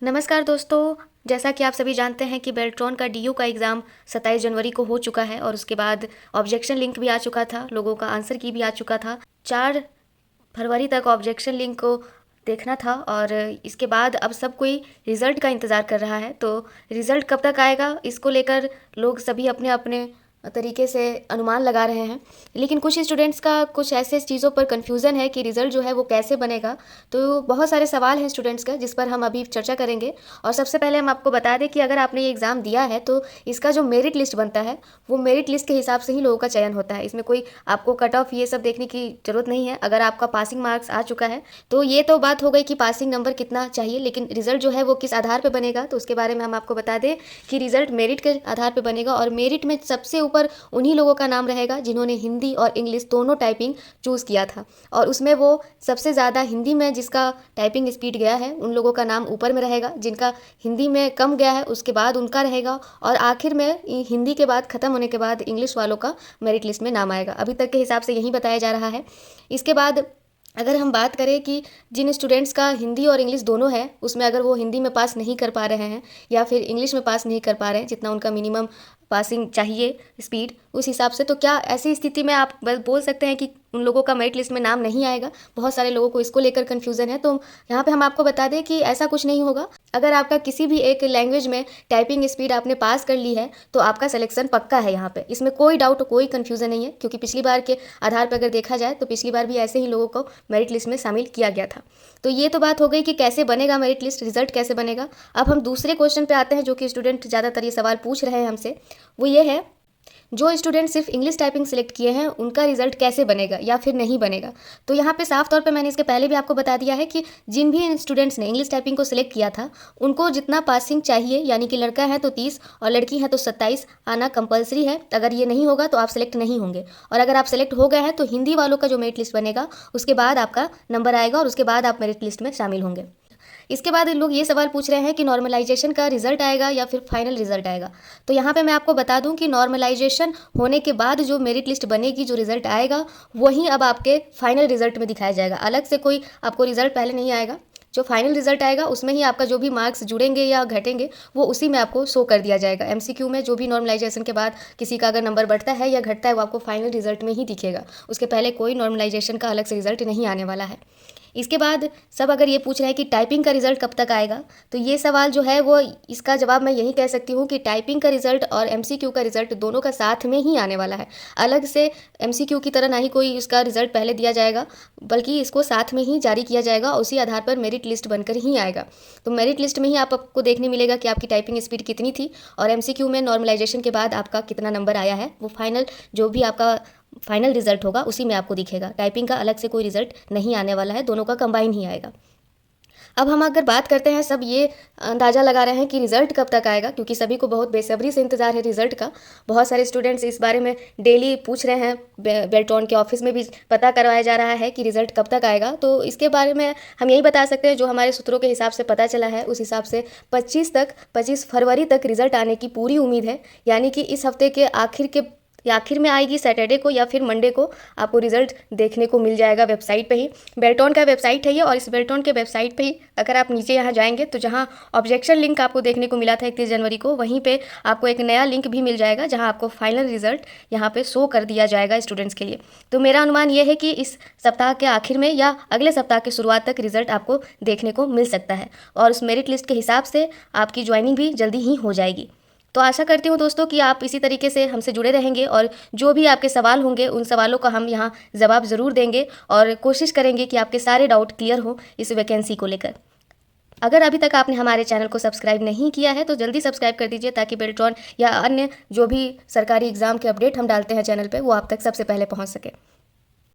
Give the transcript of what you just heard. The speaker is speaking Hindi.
नमस्कार दोस्तों, जैसा कि आप सभी जानते हैं कि बेल्ट्रॉन का डीयू का एग्ज़ाम 27 जनवरी को हो चुका है और उसके बाद ऑब्जेक्शन लिंक भी आ चुका था, लोगों का आंसर की भी आ चुका था। 4 फरवरी तक ऑब्जेक्शन लिंक को देखना था और इसके बाद अब सब कोई रिज़ल्ट का इंतज़ार कर रहा है। तो रिज़ल्ट कब तक आएगा, इसको लेकर लोग सभी अपने अपने तरीके से अनुमान लगा रहे हैं। लेकिन कुछ स्टूडेंट्स का कुछ ऐसे चीज़ों पर कन्फ्यूज़न है कि रिज़ल्ट जो है वो कैसे बनेगा। तो बहुत सारे सवाल हैं स्टूडेंट्स का, जिस पर हम अभी चर्चा करेंगे। और सबसे पहले हम आपको बता दें कि अगर आपने ये एग्ज़ाम दिया है तो इसका जो मेरिट लिस्ट बनता है वो मेरिट लिस्ट के हिसाब से ही लोगों का चयन होता है। इसमें कोई आपको कट ऑफ ये सब देखने की ज़रूरत नहीं है। अगर आपका पासिंग मार्क्स आ चुका है तो ये तो बात हो गई कि पासिंग नंबर कितना चाहिए, लेकिन रिज़ल्ट जो है वो किस आधार पर बनेगा तो उसके बारे में हम आपको बता दें कि रिज़ल्ट मेरिट के आधार पर बनेगा। और मेरिट में सबसे ऊपर उन्हीं लोगों का नाम रहेगा जिन्होंने हिंदी और इंग्लिश दोनों टाइपिंग चूज़ किया था। और उसमें वो सबसे ज़्यादा हिंदी में जिसका टाइपिंग स्पीड गया है उन लोगों का नाम ऊपर में रहेगा, जिनका हिंदी में कम गया है उसके बाद उनका रहेगा, और आखिर में हिंदी के बाद ख़त्म होने के बाद इंग्लिश वालों का मेरिट लिस्ट में नाम आएगा। अभी तक के हिसाब से यही बताया जा रहा है। इसके बाद अगर हम बात करें कि जिन स्टूडेंट्स का हिंदी और इंग्लिश दोनों है, उसमें अगर वो हिंदी में पास नहीं कर पा रहे हैं या फिर इंग्लिश में पास नहीं कर पा रहे हैं जितना उनका मिनिमम पासिंग चाहिए स्पीड उस हिसाब से, तो क्या ऐसी स्थिति में आप बोल सकते हैं कि उन लोगों का मेरिट लिस्ट में नाम नहीं आएगा? बहुत सारे लोगों को इसको लेकर कन्फ्यूज़न है। तो यहाँ पे हम आपको बता दें कि ऐसा कुछ नहीं होगा। अगर आपका किसी भी एक लैंग्वेज में टाइपिंग स्पीड आपने पास कर ली है तो आपका सिलेक्शन पक्का है यहाँ पे, इसमें कोई डाउट कोई कन्फ्यूज़न नहीं है। क्योंकि पिछली बार के आधार पर अगर देखा जाए तो पिछली बार भी ऐसे ही लोगों को मेरिट लिस्ट में शामिल किया गया था। तो ये तो बात हो गई कि कैसे बनेगा मेरिट लिस्ट, रिजल्ट कैसे बनेगा। अब हम दूसरे क्वेश्चन पे आते हैं जो कि स्टूडेंट ज़्यादातर ये सवाल पूछ रहे हैं हमसे। वो ये है, जो स्टूडेंट सिर्फ इंग्लिश टाइपिंग सेलेक्ट किए हैं उनका रिजल्ट कैसे बनेगा या फिर नहीं बनेगा। तो यहाँ पे साफ तौर पे मैंने इसके पहले भी आपको बता दिया है कि जिन भी स्टूडेंट्स ने इंग्लिश टाइपिंग को सिलेक्ट किया था उनको जितना पासिंग चाहिए, यानी कि लड़का है तो 30 और लड़की है तो 27 आना कंपलसरी है। अगर ये नहीं होगा तो आप सेलेक्ट नहीं होंगे। और अगर आप सेलेक्ट हो गए हैं तो हिंदी वालों का जो मेरिट लिस्ट बनेगा उसके बाद आपका नंबर आएगा और उसके बाद आप मेरिट लिस्ट में शामिल होंगे। इसके बाद लोग ये सवाल पूछ रहे हैं कि नॉर्मलाइजेशन का रिजल्ट आएगा या फिर फाइनल रिजल्ट आएगा। तो यहाँ पे मैं आपको बता दूं कि नॉर्मलाइजेशन होने के बाद जो मेरिट लिस्ट बनेगी, जो रिजल्ट आएगा वही अब आपके फाइनल रिजल्ट में दिखाया जाएगा। अलग से कोई आपको रिजल्ट पहले नहीं आएगा। जो फाइनल रिजल्ट आएगा उसमें ही आपका जो भी मार्क्स जुड़ेंगे या घटेंगे वो उसी में आपको शो कर दिया जाएगा। एमसीक्यू में जो भी नॉर्मलाइजेशन के बाद किसी का अगर नंबर बढ़ता है या घटता है वो आपको फाइनल रिजल्ट में ही दिखेगा। उसके पहले कोई नॉर्मलाइजेशन का अलग से रिजल्ट नहीं आने वाला है। इसके बाद सब अगर ये पूछ रहे हैं कि टाइपिंग का रिजल्ट कब तक आएगा, तो ये सवाल जो है वो इसका जवाब मैं यही कह सकती हूँ कि टाइपिंग का रिजल्ट और एमसीक्यू का रिजल्ट दोनों का साथ में ही आने वाला है। अलग से एमसीक्यू की तरह ना ही कोई इसका रिजल्ट पहले दिया जाएगा, बल्कि इसको साथ में ही जारी किया जाएगा। उसी आधार पर मेरिट लिस्ट बनकर ही आएगा। तो मेरिट लिस्ट में ही आपको देखने मिलेगा कि आपकी टाइपिंग स्पीड कितनी थी और एमसीक्यू में नॉर्मलाइजेशन के बाद आपका कितना नंबर आया है। वो फाइनल जो भी आपका फाइनल रिजल्ट होगा उसी में आपको दिखेगा। टाइपिंग का अलग से कोई रिजल्ट नहीं आने वाला है, दोनों का कंबाइन ही आएगा। अब हम अगर बात करते हैं, सब ये अंदाज़ा लगा रहे हैं कि रिज़ल्ट कब तक आएगा, क्योंकि सभी को बहुत बेसब्री से इंतज़ार है रिज़ल्ट का। बहुत सारे स्टूडेंट्स इस बारे में डेली पूछ रहे हैं। बेल्ट्रॉन के ऑफिस में भी पता करवाया जा रहा है कि रिज़ल्ट कब तक आएगा। तो इसके बारे में हम यही बता सकते हैं, जो हमारे सूत्रों के हिसाब से पता चला है उस हिसाब से 25 फरवरी तक रिज़ल्ट आने की पूरी उम्मीद है। यानी कि इस हफ्ते के आखिर में आएगी, सैटरडे को या फिर मंडे को आपको रिजल्ट देखने को मिल जाएगा वेबसाइट पे ही। बेल्ट्रॉन का वेबसाइट है ये, और इस बेल्ट्रॉन के वेबसाइट पे ही अगर आप नीचे यहाँ जाएंगे तो जहाँ ऑब्जेक्शन लिंक आपको देखने को मिला था 31 जनवरी को, वहीं पे आपको एक नया लिंक भी मिल जाएगा जहाँ आपको फाइनल रिजल्ट यहाँ पे शो कर दिया जाएगा स्टूडेंट्स के लिए। तो मेरा अनुमान ये है कि इस सप्ताह के आखिर में या अगले सप्ताह की शुरुआत तक रिजल्ट आपको देखने को मिल सकता है, और उस मेरिट लिस्ट के हिसाब से आपकी ज्वाइनिंग भी जल्दी ही हो जाएगी। तो आशा करती हूँ दोस्तों कि आप इसी तरीके से हमसे जुड़े रहेंगे, और जो भी आपके सवाल होंगे उन सवालों का हम यहाँ जवाब ज़रूर देंगे और कोशिश करेंगे कि आपके सारे डाउट क्लियर हो इस वैकेंसी को लेकर। अगर अभी तक आपने हमारे चैनल को सब्सक्राइब नहीं किया है तो जल्दी सब्सक्राइब कर दीजिए, ताकि बेल्ट्रॉन या अन्य जो भी सरकारी एग्ज़ाम के अपडेट हम डालते हैं चैनल पर वो आप तक सबसे पहले पहुँच सके।